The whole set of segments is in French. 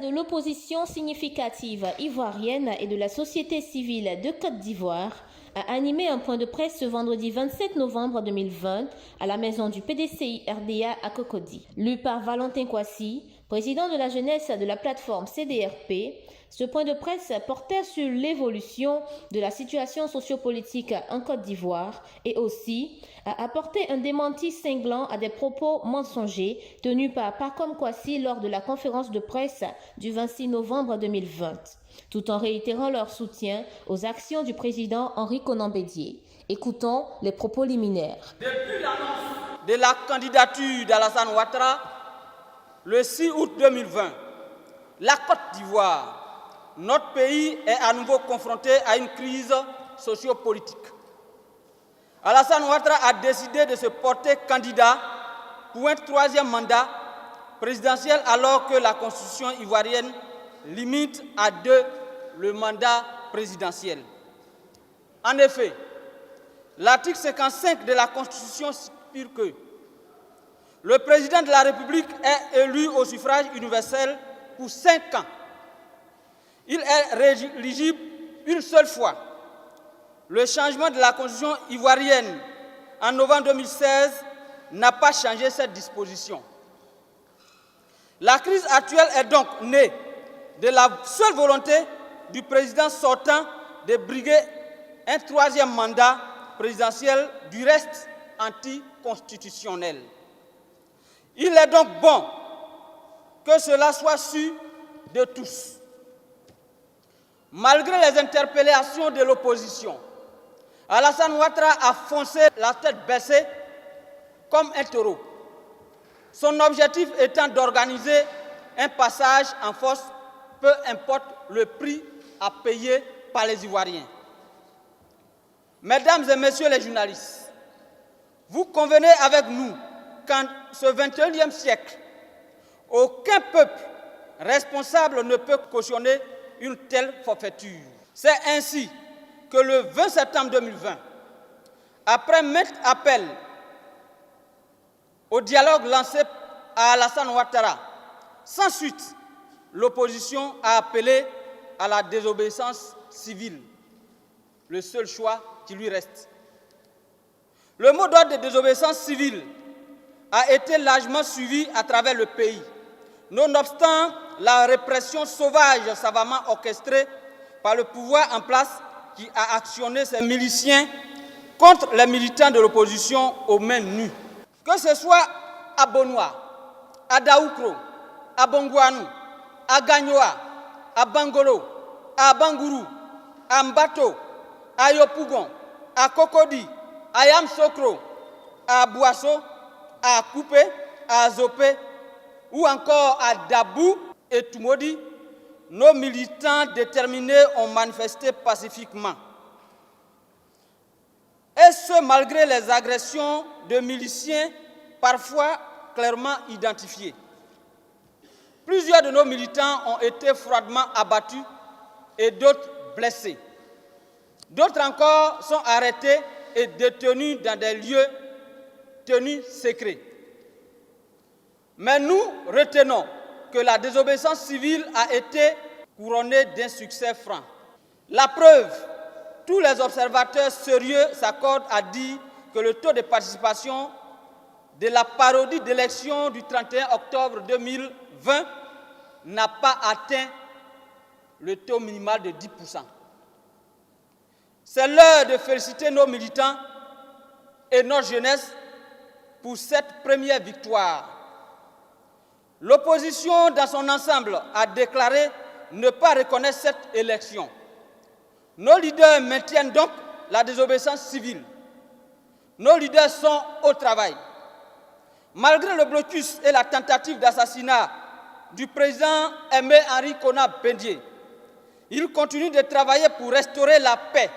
de l'opposition significative ivoirienne et de la société civile de Côte d'Ivoire a animé un point de presse ce vendredi 27 novembre 2020 à la maison du PDCI RDA à Cocody. Lu par Valentin Kwasi, président de la jeunesse de la plateforme CDRP, ce point de presse portait sur l'évolution de la situation sociopolitique en Côte d'Ivoire et aussi a apporté un démenti cinglant à des propos mensongers tenus par Pacom Kwasi lors de la conférence de presse du 26 novembre 2020, tout en réitérant leur soutien aux actions du président Henri Konan Bédié. Écoutons les propos liminaires. Depuis l'annonce de la candidature d'Alassane Ouattara, le 6 août 2020, la Côte d'Ivoire, notre pays est à nouveau confronté à une crise sociopolitique. Alassane Ouattara a décidé de se porter candidat pour un troisième mandat présidentiel alors que la constitution ivoirienne limite à 2 le mandat présidentiel. En effet, l'article 55 de la Constitution stipule que le président de la République est élu au suffrage universel pour 5 ans. Il est rééligible une seule fois. Le changement de la Constitution ivoirienne en novembre 2016 n'a pas changé cette disposition. La crise actuelle est donc née de la seule volonté du président sortant de briguer un troisième mandat présidentiel, du reste anticonstitutionnel. Il est donc bon que cela soit su de tous. Malgré les interpellations de l'opposition, Alassane Ouattara a foncé la tête baissée comme un taureau. Son objectif étant d'organiser un passage en force, peu importe le prix à payer par les Ivoiriens. Mesdames et messieurs les journalistes, vous convenez avec nous qu'en ce 21e siècle, aucun peuple responsable ne peut cautionner une telle forfaiture. C'est ainsi que le 20 septembre 2020, après maintes appels au dialogue lancé à Alassane Ouattara, sans suite, l'opposition a appelé à la désobéissance civile, le seul choix qui lui reste. Le mot d'ordre de désobéissance civile a été largement suivi à travers le pays, nonobstant la répression sauvage savamment orchestrée par le pouvoir en place qui a actionné ses miliciens contre les militants de l'opposition aux mains nues. Que ce soit à Bonoua, à Daoukro, à Bongouanou, à Gagnoa, à Bangolo, à Bangourou, à Mbato, à Yopougon, à Cocody, à Yamsokro, à Boasso, à Coupé, à Zopé, ou encore à Dabou et Tumodi, nos militants déterminés ont manifesté pacifiquement. Et ce, malgré les agressions de miliciens parfois clairement identifiés. Plusieurs de nos militants ont été froidement abattus et d'autres blessés. D'autres encore sont arrêtés et détenus dans des lieux tenus secrets. Mais nous retenons que la désobéissance civile a été couronnée d'un succès franc. La preuve, tous les observateurs sérieux s'accordent à dire que le taux de participation de la parodie d'élection du 31 octobre 2020 n'a pas atteint le taux minimal de 10%. C'est l'heure de féliciter nos militants et notre jeunesse pour cette première victoire. L'opposition dans son ensemble a déclaré ne pas reconnaître cette élection. Nos leaders maintiennent donc la désobéissance civile. Nos leaders sont au travail. Malgré le blocus et la tentative d'assassinat du président Aimé Henri Konan Bédié, ils continuent de travailler pour restaurer la paix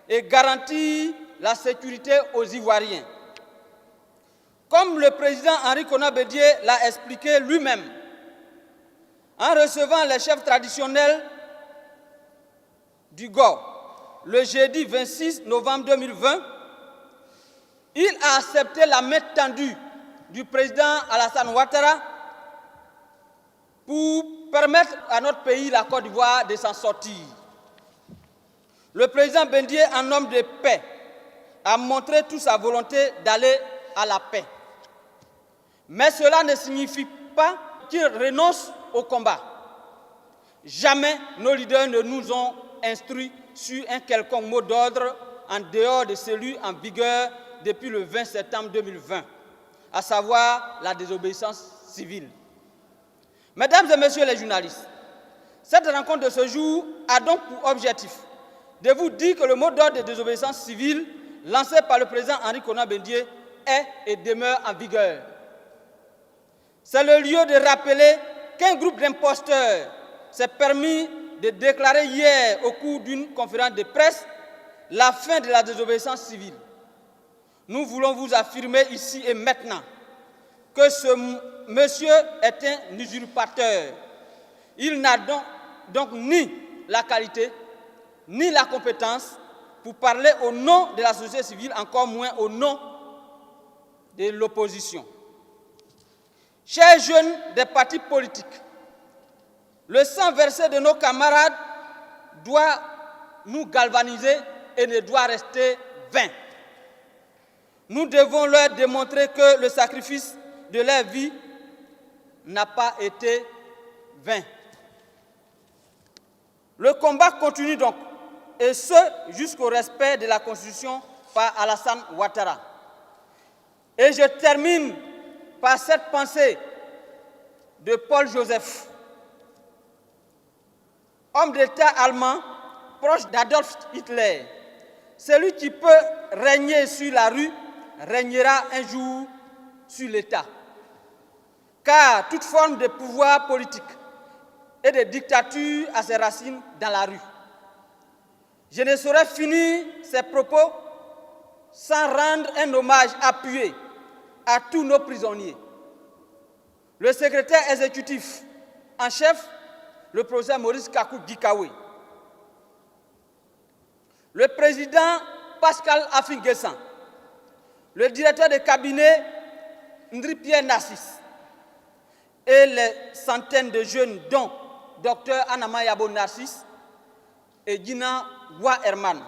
et garantir la sécurité aux Ivoiriens. Comme le président Henri Konan Bédié l'a expliqué lui-même, en recevant les chefs traditionnels du GOR le jeudi 26 novembre 2020, il a accepté la main tendue du président Alassane Ouattara pour permettre à notre pays, la Côte d'Ivoire, de s'en sortir. Le président Bendié, en homme de paix, a montré toute sa volonté d'aller à la paix. Mais cela ne signifie pas qu'il renonce au combat. Jamais nos leaders ne nous ont instruits sur un quelconque mot d'ordre en dehors de celui en vigueur depuis le 20 septembre 2020, à savoir la désobéissance civile. Mesdames et messieurs les journalistes, cette rencontre de ce jour a donc pour objectif de vous dire que le mot d'ordre de désobéissance civile lancé par le président Henri Konan Bendié est et demeure en vigueur. C'est le lieu de rappeler qu'un groupe d'imposteurs s'est permis de déclarer hier au cours d'une conférence de presse la fin de la désobéissance civile. Nous voulons vous affirmer ici et maintenant que ce monsieur est un usurpateur. Il n'a donc ni la qualité, ni la compétence pour parler au nom de la société civile, encore moins au nom de l'opposition. Chers jeunes des partis politiques, le sang versé de nos camarades doit nous galvaniser et ne doit rester vain. Nous devons leur démontrer que le sacrifice de leur vie n'a pas été vain. Le combat continue donc, et ce jusqu'au respect de la Constitution par Alassane Ouattara. Et je termine par cette pensée de Paul Joseph, homme d'État allemand proche d'Adolf Hitler. Celui qui peut régner sur la rue régnera un jour sur l'État. Car toute forme de pouvoir politique et de dictature a ses racines dans la rue. Je ne saurais finir ces propos sans rendre un hommage appuyé à tous nos prisonniers. Le secrétaire exécutif en chef, le professeur Maurice Kakou Gikawe. Le président Pascal Afin-Guessan. Le directeur de cabinet Ndri Pierre Narcisse. Et les centaines de jeunes dont Dr Anama Yabo Narcisse et Gina Wa Herman.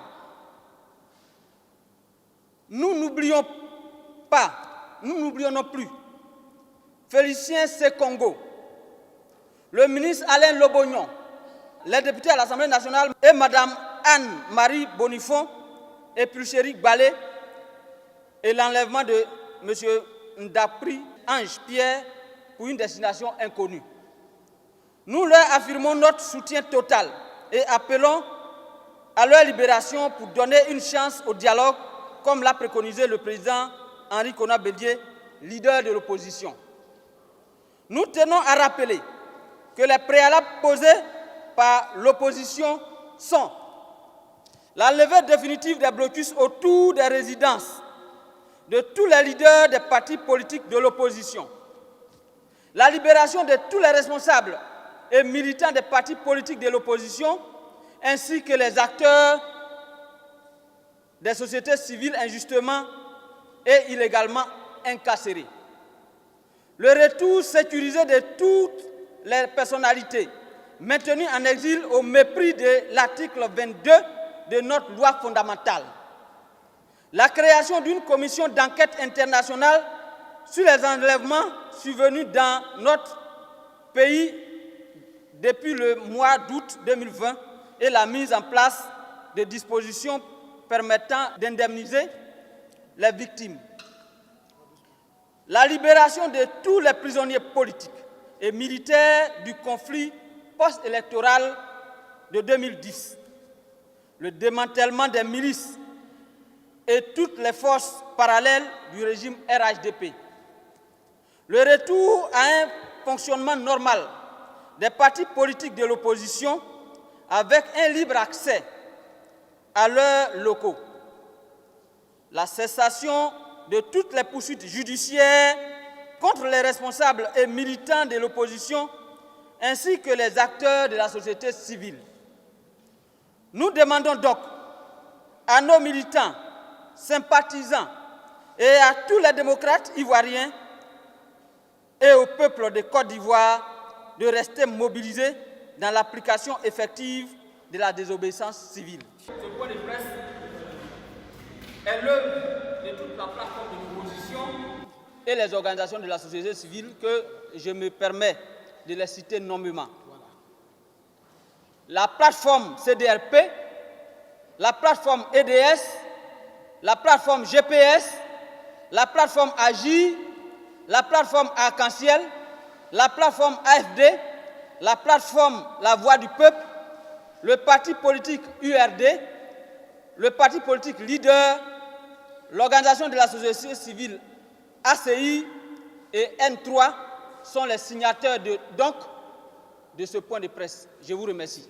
Nous n'oublions non plus Félicien Sekongo, le ministre Alain Lobognon, les députés à l'Assemblée nationale et Mme Anne-Marie Bonifon et Pulchéri Balé et l'enlèvement de M. Ndapri Ange Pierre pour une destination inconnue. Nous leur affirmons notre soutien total et appelons à leur libération pour donner une chance au dialogue, comme l'a préconisé le président Henri Konan Bendié, leader de l'opposition. Nous tenons à rappeler que les préalables posés par l'opposition sont la levée définitive des blocus autour des résidences de tous les leaders des partis politiques de l'opposition, la libération de tous les responsables et militants des partis politiques de l'opposition, ainsi que les acteurs des sociétés civiles injustement et illégalement incarcérés. Le retour sécurisé de toutes les personnalités maintenues en exil au mépris de l'article 22 de notre loi fondamentale. La création d'une commission d'enquête internationale sur les enlèvements survenus dans notre pays depuis le mois d'août 2020 et la mise en place de dispositions permettant d'indemniser les victimes. La libération de tous les prisonniers politiques et militaires du conflit post-électoral de 2010. Le démantèlement des milices et toutes les forces parallèles du régime RHDP. Le retour à un fonctionnement normal des partis politiques de l'opposition avec un libre accès à leurs locaux. La cessation de toutes les poursuites judiciaires contre les responsables et militants de l'opposition ainsi que les acteurs de la société civile. Nous demandons donc à nos militants, sympathisants et à tous les démocrates ivoiriens et au peuple de Côte d'Ivoire de rester mobilisés dans l'application effective de la désobéissance civile. Ce point de presse est l'œuvre de toute la plateforme de l'opposition et les organisations de la société civile que je me permets de les citer nommément. La plateforme CDRP, la plateforme EDS, la plateforme GPS, la plateforme Agir, la plateforme Arc-en-Ciel, la plateforme AFD, la plateforme La Voix du Peuple, le parti politique URD, le parti politique Leader, l'organisation de la société civile ACI et N3 sont les signataires de ce point de presse. Je vous remercie.